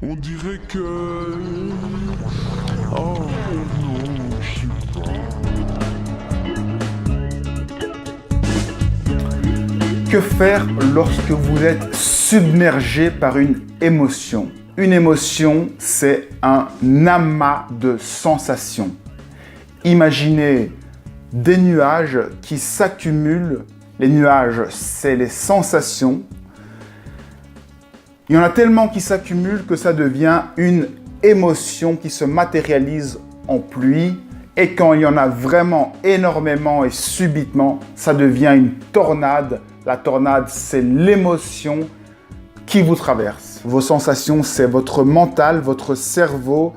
On dirait que... Oh non, je sais pas. Que faire lorsque vous êtes submergé par une émotion? Une émotion, c'est un amas de sensations. Imaginez des nuages qui s'accumulent. Les nuages, c'est les sensations. Il y en a tellement qui s'accumulent que ça devient une émotion qui se matérialise en pluie. Et quand il y en a vraiment énormément et subitement, ça devient une tornade. La tornade, c'est l'émotion qui vous traverse. Vos sensations, c'est votre mental, votre cerveau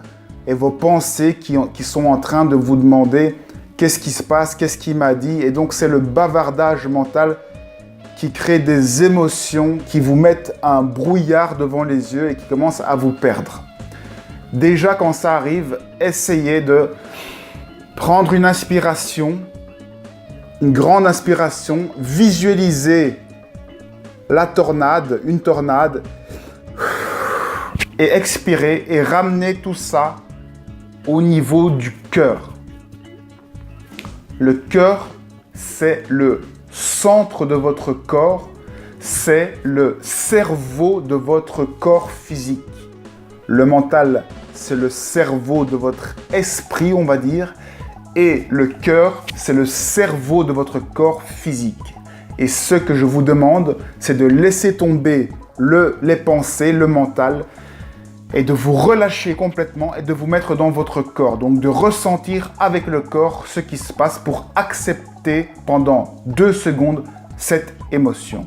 et vos pensées qui sont en train de vous demander qu'est-ce qui se passe, qu'est-ce qu'il m'a dit. Et donc, c'est le bavardage mental qui crée des émotions qui vous mettent un brouillard devant les yeux et qui commencent à vous perdre. Déjà, quand ça arrive, essayez de prendre une inspiration, une grande inspiration, visualisez la tornade, une tornade, et expirez et ramenez tout ça au niveau du cœur. Le cœur, c'est le centre de votre corps, c'est le cerveau de votre corps physique. Le mental, c'est le cerveau de votre esprit, on va dire, et le cœur, c'est le cerveau de votre corps physique. Et ce que je vous demande, c'est de laisser tomber les pensées, le mental, et de vous relâcher complètement et de vous mettre dans votre corps. Donc de ressentir avec le corps ce qui se passe pour accepter pendant 2 secondes cette émotion.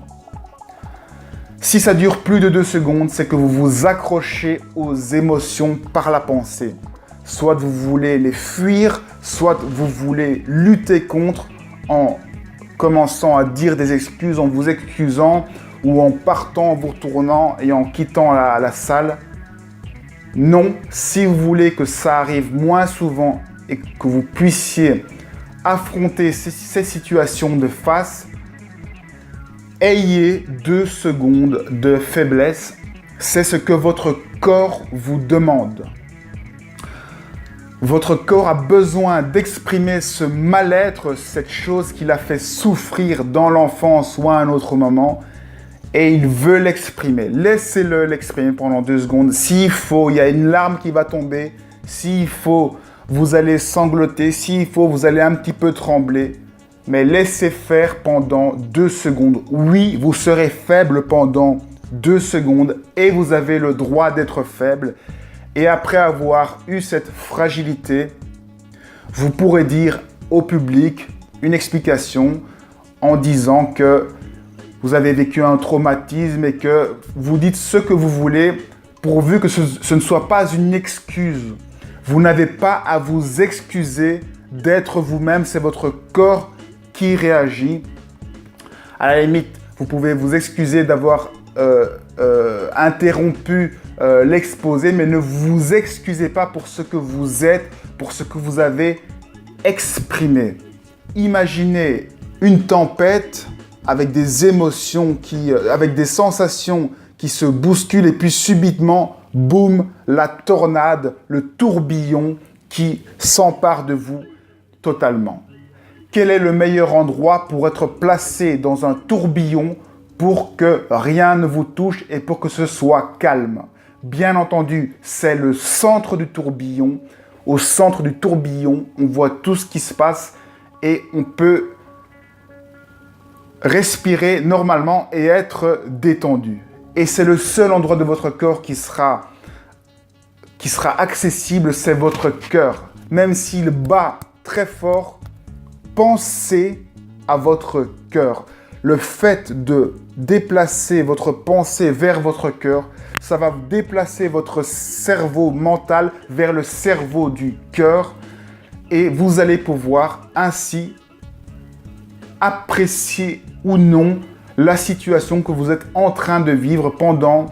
Si ça dure plus de 2 secondes, c'est que vous vous accrochez aux émotions par la pensée. Soit vous voulez les fuir, soit vous voulez lutter contre en commençant à dire des excuses, en vous excusant, ou en partant, en vous retournant et en quittant la salle. Non, si vous voulez que ça arrive moins souvent et que vous puissiez affronter ces situations de face, ayez 2 secondes de faiblesse. C'est ce que votre corps vous demande. Votre corps a besoin d'exprimer ce mal-être, cette chose qui l'a fait souffrir dans l'enfance ou à un autre moment. Et il veut l'exprimer. Laissez-le l'exprimer pendant 2 secondes. S'il faut, il y a une larme qui va tomber. S'il faut, vous allez sangloter. S'il faut, vous allez un petit peu trembler. Mais laissez faire pendant 2 secondes. Oui, vous serez faible pendant 2 secondes et vous avez le droit d'être faible. Et après avoir eu cette fragilité, vous pourrez dire au public une explication en disant que vous avez vécu un traumatisme et que vous dites ce que vous voulez pourvu que ce ne soit pas une excuse. Vous n'avez pas à vous excuser d'être vous-même, c'est votre corps qui réagit. À la limite, vous pouvez vous excuser d'avoir interrompu l'exposé, mais ne vous excusez pas pour ce que vous êtes, pour ce que vous avez exprimé. Imaginez une tempête avec des émotions, avec des sensations qui se bousculent et puis subitement, boum, la tornade, le tourbillon qui s'empare de vous totalement. Quel est le meilleur endroit pour être placé dans un tourbillon pour que rien ne vous touche et pour que ce soit calme? Bien entendu, c'est le centre du tourbillon. Au centre du tourbillon, on voit tout ce qui se passe et on peut respirer normalement et être détendu. Et c'est le seul endroit de votre corps qui sera accessible, c'est votre cœur. Même s'il bat très fort, pensez à votre cœur. Le fait de déplacer votre pensée vers votre cœur, ça va déplacer votre cerveau mental vers le cerveau du cœur et vous allez pouvoir ainsi apprécier ou non la situation que vous êtes en train de vivre pendant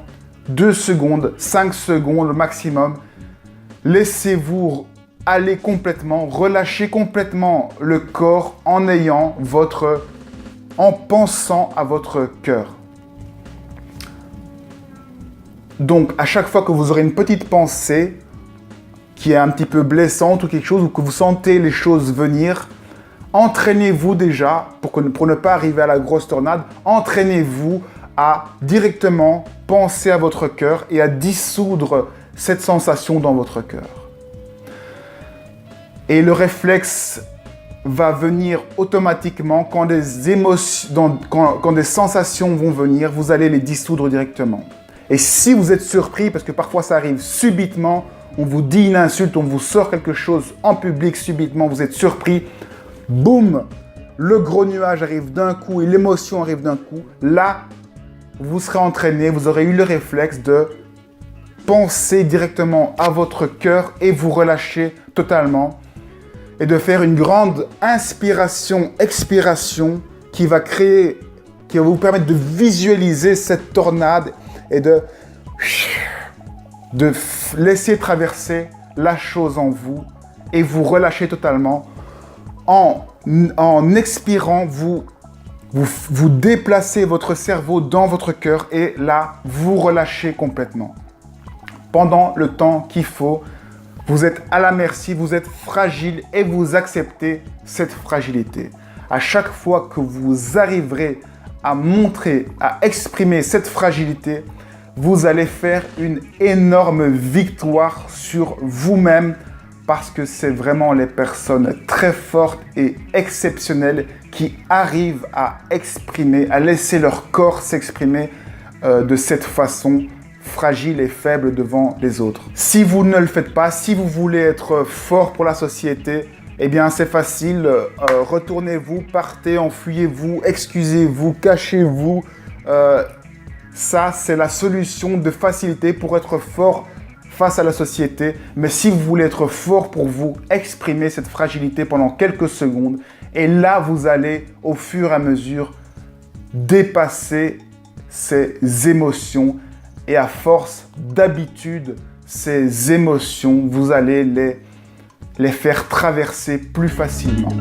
2 secondes, 5 secondes maximum. Laissez-vous aller complètement, relâchez complètement le corps en pensant à votre cœur. Donc, à chaque fois que vous aurez une petite pensée qui est un petit peu blessante ou quelque chose, ou que vous sentez les choses venir, entraînez-vous déjà, pour ne pas arriver à la grosse tornade, entraînez-vous à directement penser à votre cœur et à dissoudre cette sensation dans votre cœur. Et le réflexe va venir automatiquement quand des émotions, quand des sensations vont venir, vous allez les dissoudre directement. Et si vous êtes surpris, parce que parfois ça arrive subitement, on vous dit une insulte, on vous sort quelque chose en public subitement, vous êtes surpris, boum, le gros nuage arrive d'un coup et l'émotion arrive d'un coup. Là, vous serez entraîné, vous aurez eu le réflexe de penser directement à votre cœur et vous relâcher totalement. Et de faire une grande inspiration-expiration qui va vous permettre de visualiser cette tornade et de laisser traverser la chose en vous et vous relâcher totalement. En expirant, vous déplacez votre cerveau dans votre cœur et là, vous relâchez complètement. Pendant le temps qu'il faut, vous êtes à la merci, vous êtes fragile et vous acceptez cette fragilité. À chaque fois que vous arriverez à montrer, à exprimer cette fragilité, vous allez faire une énorme victoire sur vous-même parce que c'est vraiment les personnes très fortes et exceptionnelles qui arrivent à exprimer, à laisser leur corps s'exprimer de cette façon fragile et faible devant les autres. Si vous ne le faites pas, si vous voulez être fort pour la société, eh bien c'est facile, retournez-vous, partez, enfuyez-vous, excusez-vous, cachez-vous. Ça, c'est la solution de facilité pour être fort face à la société. Mais si vous voulez être fort pour vous, exprimez cette fragilité pendant quelques secondes. Et là, vous allez, au fur et à mesure, dépasser ces émotions. Et à force d'habitude, ces émotions, vous allez les faire traverser plus facilement.